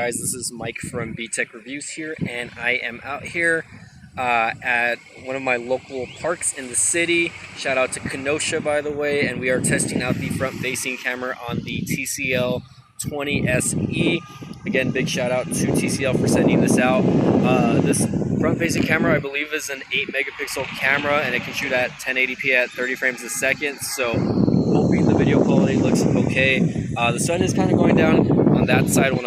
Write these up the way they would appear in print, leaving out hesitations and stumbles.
guys, this is Mike from B-Tech Reviews here, and I am out here at one of my local parks in the city. Shout out to Kenosha, by the way, and we are testing out the front-facing camera on the TCL 20SE. Again, big shout out to TCL for sending this out. This front-facing camera, I believe, is an 8 megapixel camera, and it can shoot at 1080p at 30 frames a second. So, hoping the video quality looks okay. The sun is kind of going down on that side. Well,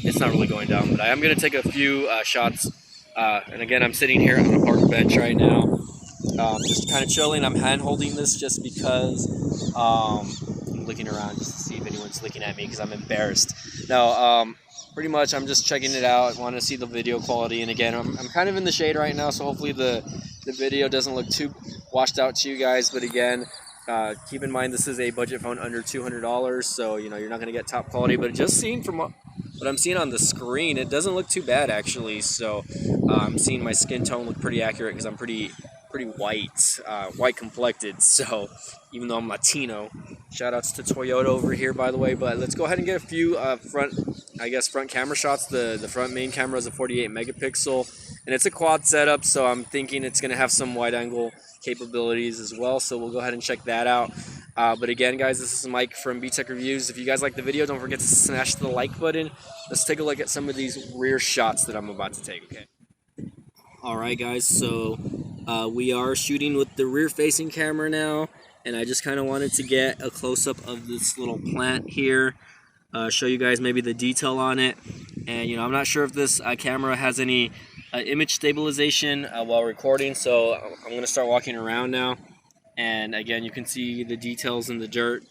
it's not really going down, but I am going to take a few shots. And again, I'm sitting here on a park bench right now, just kind of chilling. I'm hand holding this just because I'm looking around just to see if anyone's looking at me because I'm embarrassed. No, pretty much I'm just checking it out. I want to see the video quality, and again, I'm kind of in the shade right now, so hopefully the video doesn't look too washed out to you guys. But again, keep in mind this is a budget phone under $200, so you're not going to get top quality. But just seeing from what I'm seeing on the screen, it doesn't look too bad actually. So I'm seeing my skin tone look pretty accurate because I'm pretty white complected. So even though I'm Latino, shout outs to Toyota over here, by the way. But let's go ahead and get a few front camera shots. The front main camera is a 48 megapixel, and it's a quad setup, so I'm thinking it's going to have some wide angle capabilities as well. So we'll go ahead and check that out. But again, guys, this is Mike from B-Tech Reviews. If you guys like the video, don't forget to smash the like button. Let's take a look at some of these rear shots that I'm about to take, okay? Alright guys, so we are shooting with the rear-facing camera now, and I just kind of wanted to get a close-up of this little plant here, show you guys maybe the detail on it. And I'm not sure if this camera has any image stabilization while recording, so I'm going to start walking around now. And again, you can see the details in the dirt.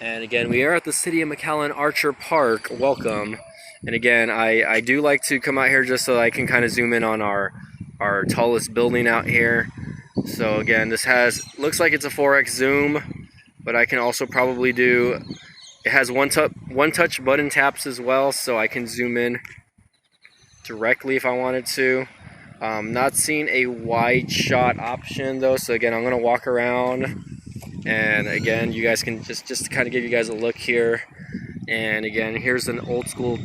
And again, we are at the City of McAllen Archer Park. Welcome. And again, I do like to come out here just so I can kind of zoom in on our tallest building out here. So again, this looks like it's a 4x zoom, but I can also probably do, it has one touch button taps as well, so I can zoom in directly if I wanted to. Not seeing a wide shot option though, so again, I'm going to walk around, and again, you guys can just to kind of give you guys a look here. And again, here's an old school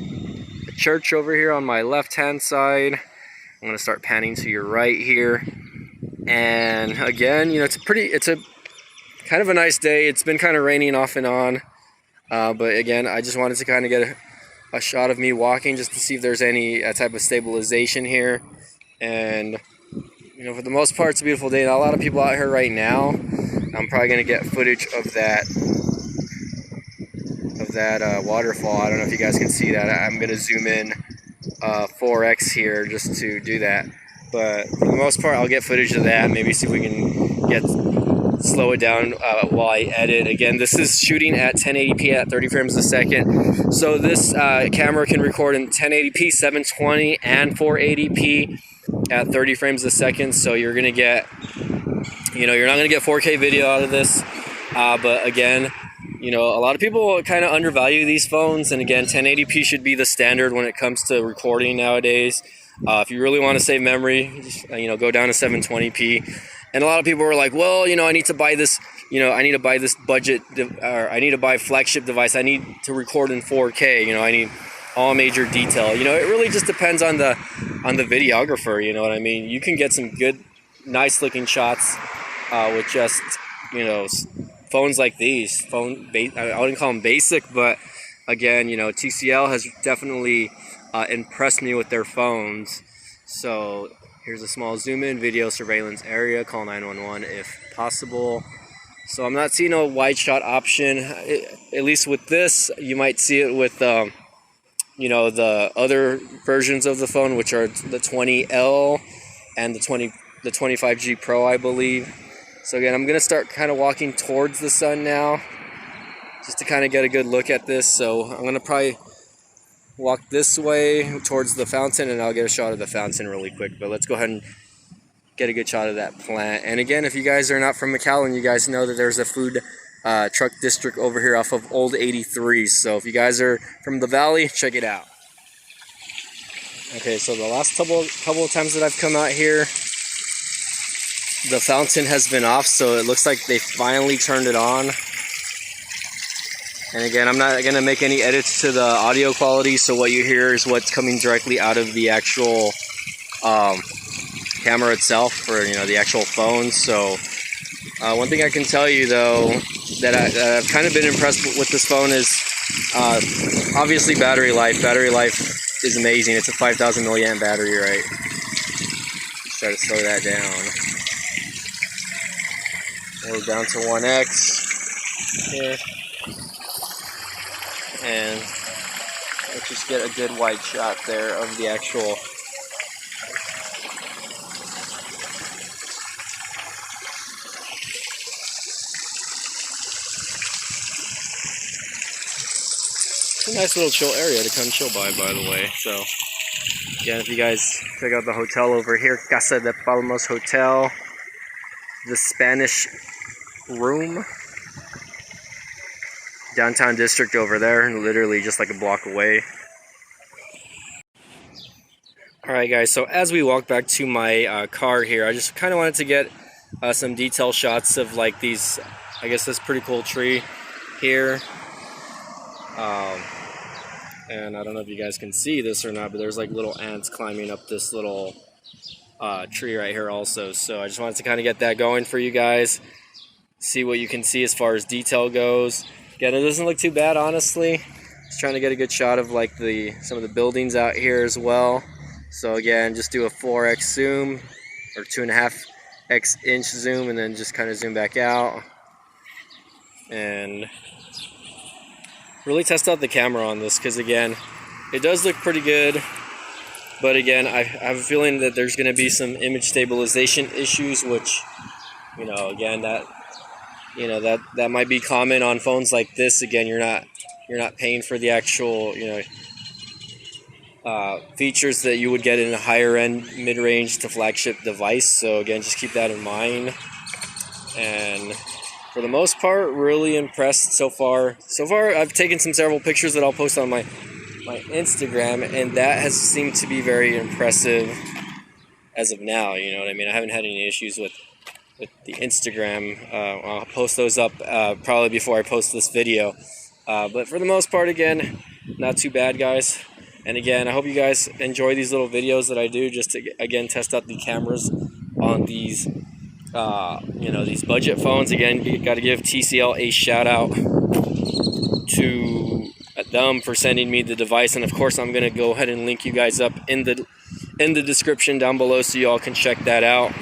church over here on my left hand side. I'm going to start panning to your right here, and again, it's a kind of a nice day. It's been kind of raining off and on, but again, I just wanted to kind of get a shot of me walking just to see if there's any type of stabilization here. And for the most part, it's a beautiful day. Not a lot of people out here right now. I'm probably gonna get footage of that waterfall. I don't know if you guys can see that. I'm gonna zoom in 4x here just to do that. But for the most part, I'll get footage of that. Maybe see if we can slow it down while I edit. Again, this is shooting at 1080p at 30 frames a second. So this camera can record in 1080p, 720, and 480p. At 30 frames a second, so you're gonna get, you're not gonna get 4K video out of this, but again, a lot of people kind of undervalue these phones, and again, 1080p should be the standard when it comes to recording nowadays. If you really want to save memory, go down to 720p. And a lot of people are like, well, I need to buy this, I need to buy this budget, or I need to buy a flagship device. I need to record in 4K. I need all major detail. It really just depends on the videographer. You know what I mean? You can get some good, nice looking shots with just phones like these. I wouldn't call them basic, but again, TCL has definitely impressed me with their phones. So here's a small zoom in, video surveillance area. Call 911 if possible. So I'm not seeing a wide shot option. At least with this, you might see it with the other versions of the phone, which are the 20L and the 25G Pro, I believe. So again, I'm going to start kind of walking towards the sun now, just to kind of get a good look at this. So I'm going to probably walk this way towards the fountain, and I'll get a shot of the fountain really quick. But let's go ahead and get a good shot of that plant. And again, if you guys are not from McAllen, you guys know that there's a food truck district over here off of Old 83. So if you guys are from the valley, check it out. Okay, so the last couple of times that I've come out here, the fountain has been off, so it looks like they finally turned it on. And again, I'm not going to make any edits to the audio quality, so what you hear is what's coming directly out of the actual camera itself, or the actual phone. So one thing I can tell you though that I've kind of been impressed with this phone is obviously battery life. Battery life is amazing. It's a 5,000 milliamp battery, right? Let's try to slow that down. We're down to 1x here, and let's just get a good wide shot there of the actual It's a nice little chill area to come chill by the way. So again, if you guys check out the hotel over here, Casa de Palmas Hotel, the Spanish Room, downtown district over there, literally just like a block away. Alright guys, so as we walk back to my car here, I just kind of wanted to get some detail shots of like these, I guess this pretty cool tree here. And I don't know if you guys can see this or not, but there's like little ants climbing up this little tree right here also. So I just wanted to kind of get that going for you guys, see what you can see as far as detail goes. Again, it doesn't look too bad, honestly. Just trying to get a good shot of like some of the buildings out here as well. So again, just do a 4x zoom or 2.5x inch zoom, and then just kind of zoom back out and really test out the camera on this, because again, it does look pretty good, but again, I have a feeling that there's going to be some image stabilization issues, which, again, that might be common on phones like this. Again, you're not paying for the actual features that you would get in a higher end mid-range to flagship device. So again, just keep that in mind. And for the most part, really impressed so far. So far, I've taken several pictures that I'll post on my Instagram, and that has seemed to be very impressive as of now. You know what I mean? I haven't had any issues with the Instagram. I'll post those up probably before I post this video. But for the most part, again, not too bad, guys. And again, I hope you guys enjoy these little videos that I do just to, again, test out the cameras on these these budget phones. Again, you got to give TCL a shout out to them for sending me the device, and of course I'm going to go ahead and link you guys up in the description down below, so you all can check that out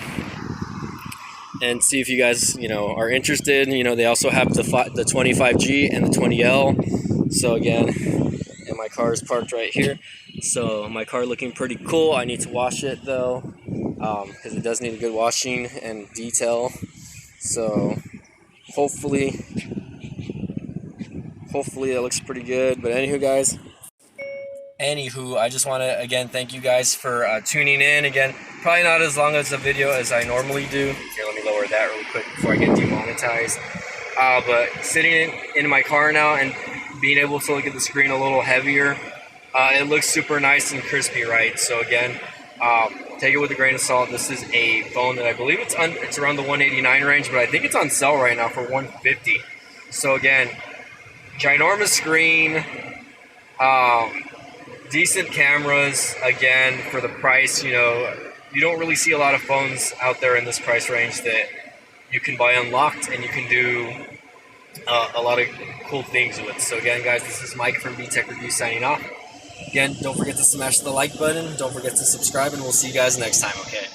and see if you guys are interested. They also have the 25G and the 20L. So again, and my car is parked right here, so my car looking pretty cool. I need to wash it though, because it does need a good washing and detail. So hopefully it looks pretty good. But anywho, guys, I just want to again thank you guys for tuning in. Again, probably not as long as a video as I normally do. Here, let me lower that real quick before I get demonetized. But sitting in my car now and being able to look at the screen a little heavier, it looks super nice and crispy, right? So again, take it with a grain of salt. This is a phone that I believe it's around the 189 range, but I think it's on sale right now for 150. So again, ginormous screen, decent cameras. Again, for the price, you don't really see a lot of phones out there in this price range that you can buy unlocked and you can do a lot of cool things with. So again, guys, this is Mike from BTech Review signing off. Again, don't forget to smash the like button. Don't forget to subscribe, and we'll see you guys next time, okay?